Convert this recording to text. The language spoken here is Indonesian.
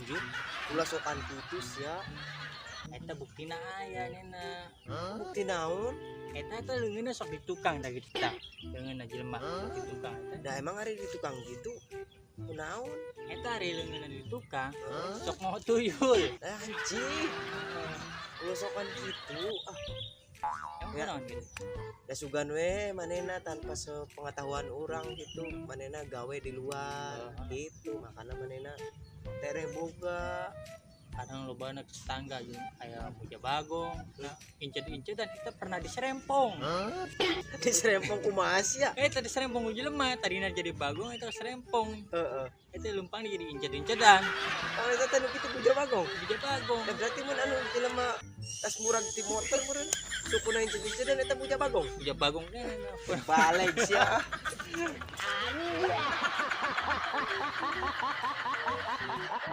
lanjut ulah sokan putus ya. eta buktina aya nena Bukti naon? eta teh leungeunna sok di tukang da kita leungeunna jelema sok di tukang eta Da emang hari di tukang gitu. Kunaon? eta ari leungeunna di tukang sok mau tuyul Anjing. Ulah sokan gitu. emang Ya. kunaon gitu Da sugan we manena tanpa sepengetahuan orang gitu. Manena gawe di luar gitu. Makanya manena tere boga. kadang lobana ke tetangga jeung aya Puja Bagong nah incet-incet dan kita pernah diserempong Di serempong kumaha sia. eta diserempong ku jelema tadina jadi Bagong eta serempong Heeh. eta lempang jadi incet-incetan Oh eta teh nu kitu Puja Bagong. Puja Bagong Da berarti mun anu jelema tas murag ti motor meureun sukuna incit-incit dan eta Puja Bagong. Puja Bagong teh Balik sia.